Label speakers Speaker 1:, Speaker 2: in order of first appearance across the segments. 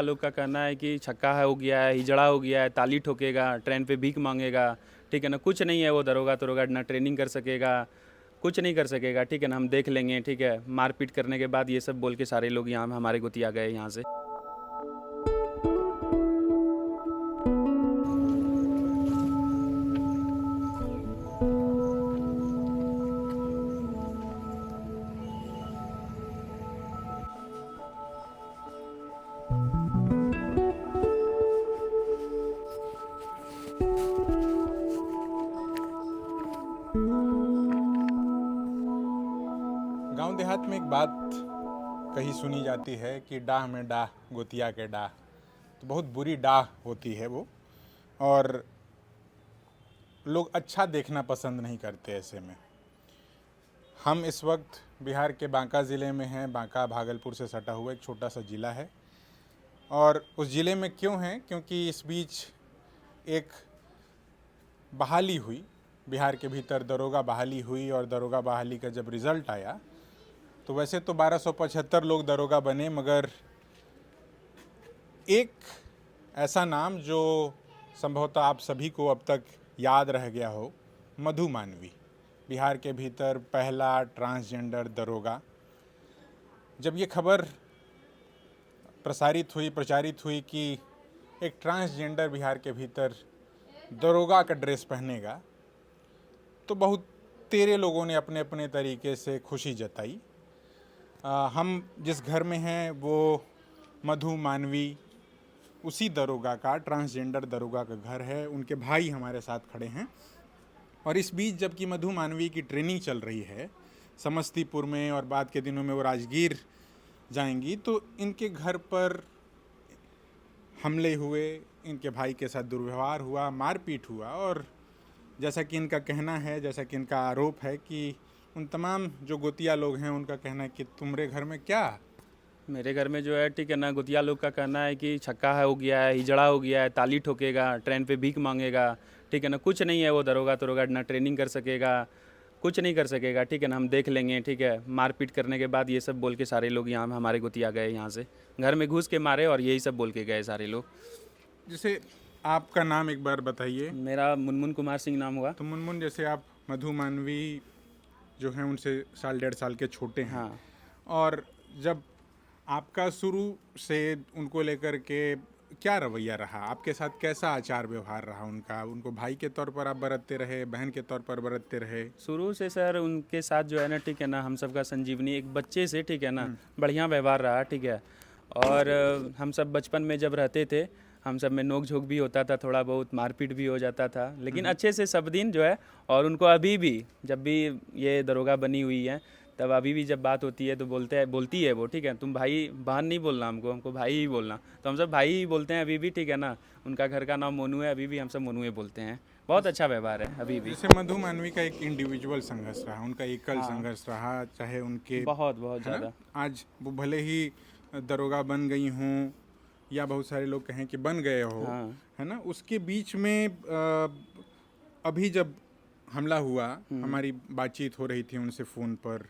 Speaker 1: लोग का कहना है कि छक्का हो गया है, हिजड़ा हो गया है, ताली ठोकेगा, ट्रेन पे भीख मांगेगा, ठीक है ना। कुछ नहीं है वो दरोगा तरोगा, ना ट्रेनिंग कर सकेगा, कुछ नहीं कर सकेगा, ठीक है ना। हम देख लेंगे, ठीक है। मारपीट करने के बाद ये सब बोल के सारे लोग यहाँ हमारे गुतिया गए यहाँ से।
Speaker 2: गांव देहात में एक बात कही सुनी जाती है कि डाह में डाह गोतिया के डाह। तो बहुत बुरी डाह होती है वो, और लोग अच्छा देखना पसंद नहीं करते। ऐसे में हम इस वक्त बिहार के बांका ज़िले में हैं। बांका भागलपुर से सटा हुआ एक छोटा सा ज़िला है, और उस ज़िले में क्यों हैं, क्योंकि इस बीच एक बहाली हुई, बिहार के भीतर दरोगा बहाली हुई। और दरोगा बहाली का जब रिज़ल्ट आया तो वैसे तो 1275 लोग दरोगा बने, मगर एक ऐसा नाम जो संभवतः आप सभी को अब तक याद रह गया हो, मधु मानवी, बिहार के भीतर पहला ट्रांसजेंडर दरोगा। जब ये खबर प्रचारित हुई कि एक ट्रांसजेंडर बिहार के भीतर दरोगा का ड्रेस पहनेगा, तो बहुत तेरे लोगों ने अपने अपने तरीके से खुशी जताई। हम जिस घर में हैं वो मधु मानवी उसी दरोगा का, ट्रांसजेंडर दरोगा का घर है। उनके भाई हमारे साथ खड़े हैं। और इस बीच जबकि मधु मानवी की ट्रेनिंग चल रही है समस्तीपुर में, और बाद के दिनों में वो राजगीर जाएंगी, तो इनके घर पर हमले हुए, इनके भाई के साथ दुर्व्यवहार हुआ, मारपीट हुआ। और जैसा कि इनका कहना है, जैसा कि इनका आरोप है कि उन तमाम जो गोतिया लोग हैं उनका कहना है कि तुम्हारे घर में क्या,
Speaker 1: मेरे घर में जो है, ठीक है ना, गुतिया लोग का कहना है कि छक्का हो गया है, हिजड़ा हो गया है, ताली ठोकेगा, ट्रेन पे भीख मांगेगा, ठीक है ना। कुछ नहीं है वो दरोगा तरोगा, ना ट्रेनिंग कर सकेगा, कुछ नहीं कर सकेगा, ठीक है ना। हम देख लेंगे, ठीक है। मारपीट करने के बाद ये सब बोल के सारे लोग यहाँ हमारे गुतिया गए यहाँ से, घर में घुस के मारे और यही सब बोल के गए सारे लोग।
Speaker 2: जैसे आपका नाम एक बार बताइए।
Speaker 1: मेरा मुनमुन कुमार सिंह नाम हुआ।
Speaker 2: तो मुनमुन, जैसे आप मधु मानवी जो हैं उनसे साल डेढ़ साल के छोटे हैं,
Speaker 1: हाँ।
Speaker 2: और जब आपका शुरू से उनको लेकर के क्या रवैया रहा, आपके साथ कैसा आचार व्यवहार रहा उनका? उनको भाई के तौर पर आप बरतते रहे, बहन के तौर पर बरतते रहे?
Speaker 1: शुरू से सर उनके साथ जो है ना, ठीक है ना, हम सब का संजीवनी एक बच्चे से, ठीक है ना, बढ़िया व्यवहार रहा, ठीक है। और हम सब बचपन में जब रहते थे, हम सब में नोक झोंक भी होता था, थोड़ा बहुत मारपीट भी हो जाता था, लेकिन अच्छे से सब दिन जो है। और उनको अभी भी जब भी ये दरोगा बनी हुई है, तब अभी भी जब बात होती है तो बोलती है वो, ठीक है, तुम भाई बहन नहीं बोलना, हमको भाई ही बोलना। तो हम सब भाई ही बोलते हैं अभी भी, ठीक है ना। उनका घर का नाम मोनू है, अभी भी हम सब मोनू बोलते हैं। बहुत अच्छा व्यवहार है अभी भी।
Speaker 2: जैसे मधु मानवी का एक इंडिविजुअल संघर्ष रहा, उनका एकल संघर्ष रहा, चाहे उनके
Speaker 1: बहुत बहुत
Speaker 2: है ना?
Speaker 1: ज़्यादा।
Speaker 2: आज वो भले ही दरोगा बन गई हों, या बहुत सारे लोग कहें कि बन गए हो,
Speaker 1: हाँ।
Speaker 2: है ना, उसके बीच में अभी जब हमला हुआ, हमारी बातचीत हो रही थी उनसे फ़ोन पर,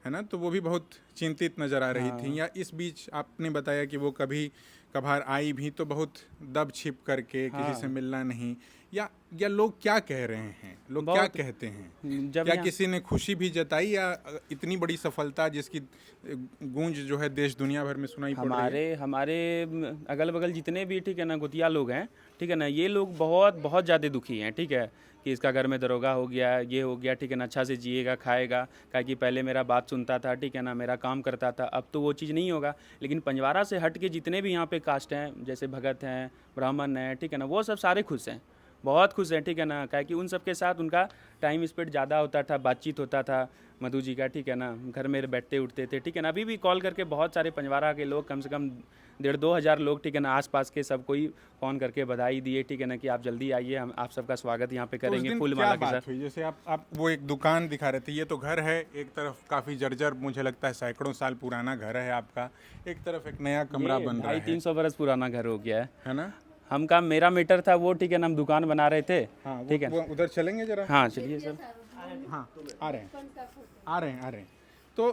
Speaker 2: है ना, तो वो भी बहुत चिंतित नज़र आ रही थी। या इस बीच आपने बताया कि वो कभी कभार आई भी तो बहुत दब छिप करके, किसी से मिलना नहीं। या लोग क्या कह रहे हैं, लोग क्या
Speaker 1: बहुत
Speaker 2: कहते हैं?
Speaker 1: जब
Speaker 2: क्या
Speaker 1: यहाँ
Speaker 2: किसी ने खुशी भी जताई, या इतनी बड़ी सफलता जिसकी गूंज जो है देश दुनिया भर में सुनाई पड़ रही है?
Speaker 1: हमारे अगल बगल जितने भी, ठीक है ना, गुतिया लोग हैं, ठीक है ना, ये लोग बहुत बहुत ज़्यादा दुखी हैं, ठीक है, कि इसका घर में दरोगा हो गया, ये हो गया, ठीक है ना। अच्छा से जिएगा, खाएगा, क्या कि पहले मेरा बात सुनता था, ठीक है ना, मेरा काम करता था, अब तो वो चीज़ नहीं होगा। लेकिन पंजवारा से हट के जितने भी यहाँ पे कास्ट हैं, जैसे भगत हैं, ब्राह्मण हैं, ठीक है ना, वो सब सारे खुश हैं, बहुत खुश हैं, ठीक है ना। क्या कि उन सब के साथ उनका टाइम स्पेंड ज़्यादा होता था, बातचीत होता था मधु जी का, ठीक है ना। घर में बैठते उठते थे, ठीक है ना। अभी भी कॉल करके बहुत सारे पंजवारा के लोग, कम से कम 1,500-2 हज़ार लोग, ठीक है ना, आसपास के सब कोई फ़ोन करके बधाई दिए, ठीक है ना, कि आप जल्दी आइए, हम आप सबका स्वागत यहाँ पे
Speaker 2: तो उस
Speaker 1: करेंगे
Speaker 2: दिन
Speaker 1: फूल
Speaker 2: क्या
Speaker 1: माला के
Speaker 2: बात
Speaker 1: साथ।
Speaker 2: हुई? जैसे आप वो एक दुकान दिखा रहे थे, ये तो घर है, एक तरफ काफ़ी जर्जर, मुझे लगता है सैकड़ों साल पुराना घर है आपका, एक तरफ एक नया कमरा
Speaker 1: ये
Speaker 2: बन रहा है
Speaker 1: 250-300 बरस पुराना घर हो गया
Speaker 2: है ना?
Speaker 1: मेरा मीटर था वो, ठीक है ना, हम दुकान बना रहे थे।
Speaker 2: हाँ,
Speaker 1: ठीक है।
Speaker 2: वो उधर चलेंगे जरा।
Speaker 1: हाँ चलिए सर।
Speaker 2: हाँ, आ रहे हैं। तो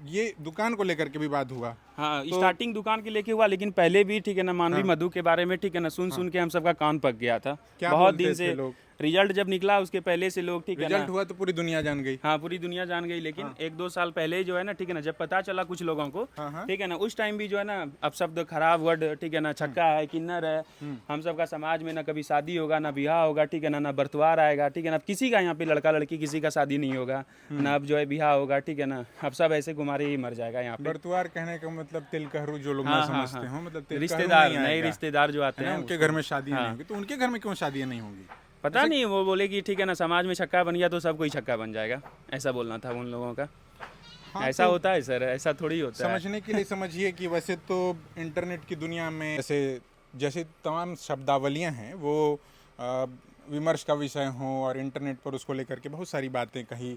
Speaker 2: ये दुकान को लेकर के भी बात हुआ।
Speaker 1: हाँ, स्टार्टिंग दुकान के लेके हुआ, लेकिन पहले भी ठीक है ना मानवी मधु के बारे में ठीक है ना सुन के हम सबका कान पक गया था।
Speaker 2: क्या
Speaker 1: बहुत
Speaker 2: बोलते
Speaker 1: दिन
Speaker 2: थे
Speaker 1: से
Speaker 2: लोग?
Speaker 1: रिजल्ट जब निकला उसके पहले से लोग ठीक है ना,
Speaker 2: रिजल्ट हुआ तो पूरी दुनिया जान गई।
Speaker 1: हाँ पूरी दुनिया जान गई, लेकिन एक दो साल पहले जो है ना ठीक है ना, जब पता चला कुछ लोगों को ठीक है ना, उस टाइम भी जो है ना अपशब्द खराब वर्ड ठीक है ना, छक्का है, किन्नर है, हम सबका समाज में ना कभी शादी होगा ना ब्याह होगा ठीक है ना बरतवार आएगा ठीक है ना, किसी का यहाँ पे लड़का लड़की किसी का शादी नहीं होगा ना, अब जो है ब्याह होगा ठीक है ना, अब सब ऐसे गुमारे ही मर जाएगा यहाँ पे।
Speaker 2: बरतुआर कहने का मतलब तिलकहरू, जो लोग ना समझते हो, मतलब तिलकहरू
Speaker 1: रिश्तेदार,
Speaker 2: नहीं
Speaker 1: नए
Speaker 2: आएगा।
Speaker 1: रिश्तेदार जो आते हैं
Speaker 2: उनके घर में शादियां नहीं होंगी, तो उनके घर में क्यों शादियां नहीं होंगी?
Speaker 1: पता नहीं, वो बोले कि ठीक है ना समाज में छक्का बन गया तो सब कोई छक्का बन जाएगा, ऐसा बोलना था उन लोगों का। ऐसा
Speaker 2: तो
Speaker 1: होता है सर, ऐसा थोड़ी होता है।
Speaker 2: समझने के लिए समझिए कि वैसे तो इंटरनेट की दुनिया में जैसे तमाम शब्दावलियां हैं वो विमर्श का विषय हों और इंटरनेट पर उसको लेकर के बहुत सारी बातें कहीं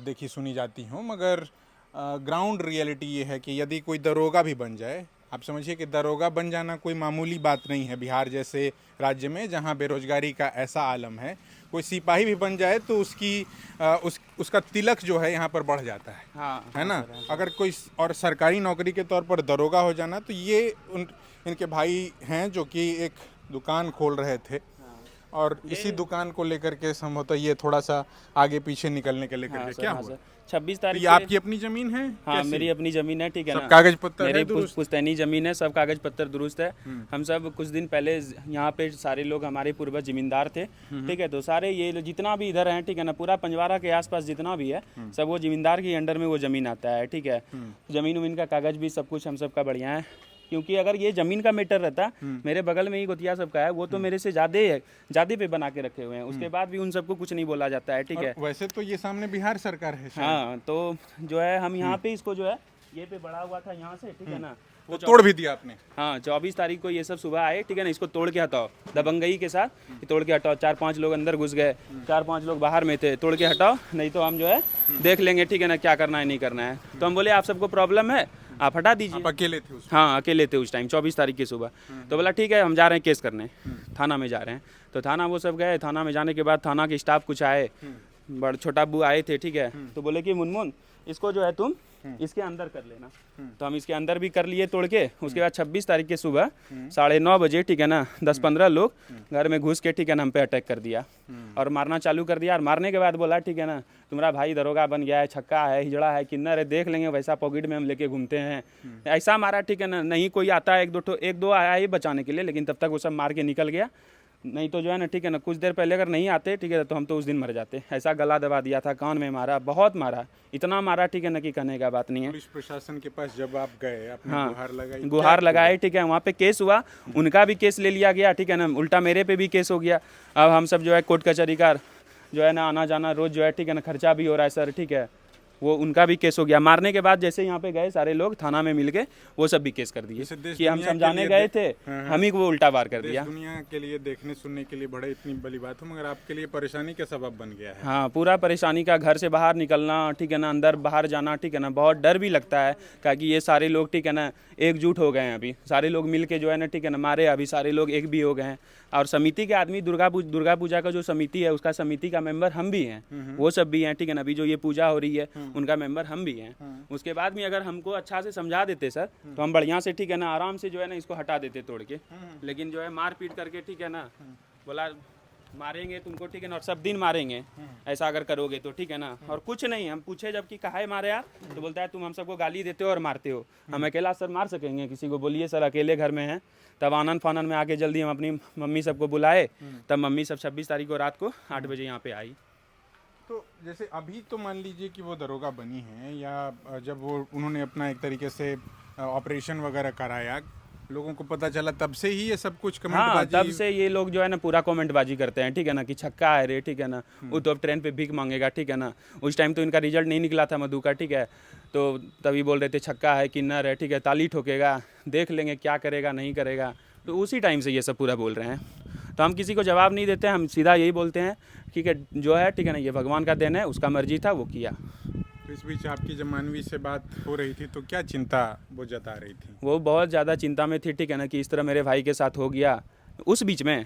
Speaker 2: देखी सुनी जाती हों, मगर ग्राउंड रियलिटी ये है कि यदि कोई दरोगा भी बन जाए, आप समझिए कि दरोगा बन जाना कोई मामूली बात नहीं है। बिहार जैसे राज्य में जहां बेरोजगारी का ऐसा आलम है, कोई सिपाही भी बन जाए तो उसका तिलक जो है यहाँ पर बढ़ जाता है।
Speaker 1: हाँ,
Speaker 2: है ना। अगर कोई और सरकारी नौकरी के तौर पर दरोगा हो जाना, तो ये इनके भाई हैं जो कि एक दुकान खोल रहे थे और इसी दुकान को लेकर के संभवतः ये थोड़ा सा आगे पीछे निकलने के लेकर के क्या हुआ?
Speaker 1: 26 तारीख
Speaker 2: ये आपकी अपनी जमीन है?
Speaker 1: हाँ
Speaker 2: कैसी?
Speaker 1: मेरी अपनी जमीन है ठीक है
Speaker 2: सब
Speaker 1: ना,
Speaker 2: कागज पत्तर है
Speaker 1: मेरी
Speaker 2: दुरुस्त?
Speaker 1: पुश्तैनी जमीन है, सब कागज पत्तर दुरुस्त है। हम सब कुछ दिन पहले यहाँ पे सारे लोग हमारे पूर्वज जमींदार थे ठीक है, तो सारे ये जितना भी इधर है ठीक है ना, पूरा पंजवारा के आसपास जितना भी है सब वो जमींदार के अंडर में वो जमीन आता है ठीक है। जमीन उमीन का कागज भी सब कुछ हम सबका बढ़िया है, क्योंकि अगर ये जमीन का मैटर रहता, मेरे बगल में ही गोतिया सबका है, वो तो मेरे से ज्यादा पे बना के रखे हुए हैं, उसके बाद भी उन सबको कुछ नहीं बोला जाता है ठीक है।
Speaker 2: वैसे तो ये सामने बिहार सरकार है शायद।
Speaker 1: हाँ, तो जो है हम यहाँ पे इसको जो है ये पे बढ़ा हुआ था यहाँ से ठीक है ना,
Speaker 2: वो तोड़ भी दिया आपने?
Speaker 1: हाँ 24 तारीख को ये सब सुबह आए ठीक है ना, इसको तोड़ के हटाओ, दबंगई के साथ ये तोड़ के हटाओ। 4-5 लोग अंदर घुस गए, 4-5 लोग बाहर में थे, तोड़ के हटाओ नहीं तो हम जो है देख लेंगे ठीक है ना क्या करना है नहीं करना है। तो हम बोले आप सबको प्रॉब्लम है, आप हटा दीजिए।
Speaker 2: आप अकेले थे उस?
Speaker 1: हाँ अकेले थे उस टाइम 24 तारीख की सुबह। तो बोला ठीक है हम जा रहे हैं केस करने, थाना में जा रहे हैं। तो थाना वो सब गए, थाना में जाने के बाद थाना के स्टाफ कुछ आए, बड़ छोटा अब्बू आए थे ठीक है, तो बोले कि मुनमुन इसको जो है तुम इसके अंदर कर लेना। तो हम इसके अंदर भी कर लिए तोड़ के। उसके बाद 26 तारीख के सुबह 9:30 बजे ठीक है ना 10-15 लोग घर में घुस के ठीक है ना हम पे अटैक कर दिया और मारना चालू कर दिया। और मारने के बाद बोला ठीक है ना तुम्हारा भाई दरोगा बन गया है, छक्का है, हिजड़ा है, किन्नर है, देख लेंगे वैसा पॉकेट में हम लेके घूमते हैं, ऐसा मारा ठीक है ना। नहीं कोई आता है, एक दो आया ही बचाने के लिए, लेकिन तब तक वो सब मार के निकल गया। नहीं तो जो है ना ठीक है ना कुछ देर पहले अगर नहीं आते ठीक है तो हम तो उस दिन मर जाते। ऐसा गला दबा दिया था, कान में मारा, बहुत मारा, इतना मारा ठीक है ना कि कहने का बात नहीं है।
Speaker 2: पुलिस प्रशासन के पास जब आप गए आपने गुहार
Speaker 1: गुहार लगाए ठीक है, वहाँ पे केस हुआ, उनका भी केस ले लिया गया ठीक है ना, उल्टा मेरे पे भी केस हो गया। अब हम सब जो है कोर्ट कचहरी का जो है ना आना जाना रोज जो है ठीक है ना खर्चा भी हो रहा है सर ठीक है, वो उनका भी केस हो गया। मारने के बाद जैसे यहाँ पे गए सारे लोग थाना में मिलके वो सब भी केस कर दिए कि हम समझाने गए थे, हम ही को वो उल्टा वार कर दिया।
Speaker 2: दुनिया के लिए देखने सुनने के लिए बड़े इतनी बड़ी बात हो, मगर आपके लिए परेशानी का सबब बन गया है।
Speaker 1: हाँ पूरा परेशानी का, घर से बाहर निकलना ठीक है ना, अंदर बाहर जाना ठीक है ना, बहुत डर भी लगता है क्योंकि ये सारे लोग ठीक है ना एकजुट हो गए हैं। अभी सारे लोग मिल के जो है ना ठीक है ना मारे, अभी सारे लोग एक भी हो गए हैं। और समिति के आदमी दुर्गा पूजा का जो समिति है उसका समिति का मेंबर हम भी हैं, वो सब भी हैं ठीक है ना। अभी जो ये पूजा हो रही है उनका मेंबर हम भी हैं। उसके बाद में अगर हमको अच्छा से समझा देते सर तो हम बढ़िया से ठीक है ना आराम से जो है ना इसको हटा देते तोड़ के, लेकिन जो है मार पीट करके ठीक है ना बोला मारेंगे तुमको ठीक है ना, और सब दिन मारेंगे ऐसा अगर करोगे तो ठीक है ना। और कुछ नहीं, हम पूछे जब कि काहे मारे आप, तो बोलता है तुम हम सबको गाली देते हो और मारते हो। हम अकेला सर मार सकेंगे किसी को? बोलिए सर, अकेले घर में हैं। तब आनंद फानन में आके जल्दी हम अपनी मम्मी सबको बुलाए, तब मम्मी सब 26 तारीख को रात को 8 बजे यहाँ पे आई।
Speaker 2: तो जैसे अभी तो मान लीजिए कि वो दरोगा बनी हैं, या जब वो उन्होंने अपना एक तरीके से ऑपरेशन वगैरह कराया, लोगों को पता चला, तब से ही ये सब कुछ कमेंटबाजी।
Speaker 1: हाँ, तब से ये लोग जो है ना पूरा कमेंटबाजी करते हैं ठीक है ना कि छक्का है रे ठीक है ना, वो तो अब ट्रेन पे भीख मांगेगा ठीक है ना। उस टाइम तो इनका रिजल्ट नहीं निकला था मधु का ठीक है, तो तभी बोल रहे थे छक्का है, किन्नर है ठीक है, ताली ठोकेगा, देख लेंगे क्या करेगा नहीं करेगा। तो उसी टाइम से ये सब पूरा बोल रहे हैं। तो हम किसी को जवाब नहीं देते, हम सीधा यही बोलते हैं ठीक है जो है ठीक है ना ये भगवान का देन है, उसका मर्जी था वो किया।
Speaker 2: तो इस बीच आपकी जब मानवी से बात हो रही थी तो क्या चिंता वो जता रही थी?
Speaker 1: वो बहुत ज़्यादा चिंता में थी ठीक है ना कि इस तरह मेरे भाई के साथ हो गया उस बीच में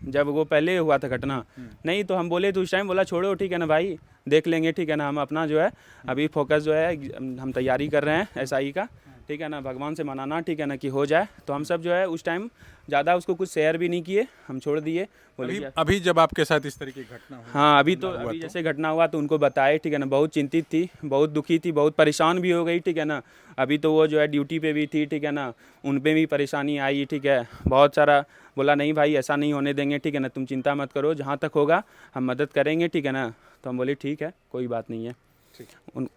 Speaker 1: जब वो पहले हुआ था घटना, नहीं तो हम बोले तो उस टाइम बोला छोड़ो ठीक है ना भाई, देख लेंगे ठीक है ना, हम अपना जो है अभी फोकस जो है हम तैयारी कर रहे हैं SI का, ठीक है ना, भगवान से मनाना ठीक है ना कि हो जाए। तो हम सब जो है उस टाइम ज़्यादा उसको कुछ शेयर भी नहीं किए, हम छोड़ दिए, बोले
Speaker 2: अभी जब आपके साथ इस तरह की घटना हुई,
Speaker 1: हाँ अभी जैसे घटना हुआ तो उनको बताए ठीक है ना, बहुत चिंतित थी, बहुत दुखी थी, बहुत परेशान भी हो गई ठीक है ना। अभी तो वो जो है ड्यूटी पे भी थी ठीक है ना, उन पे भी परेशानी आई ठीक है, बहुत सारा बोला नहीं भाई ऐसा नहीं होने देंगे ठीक है ना, तुम चिंता मत करो, जहाँ तक होगा हम मदद करेंगे ठीक है ना। तो हम बोले ठीक है कोई बात नहीं है।
Speaker 2: ठीक।
Speaker 1: उन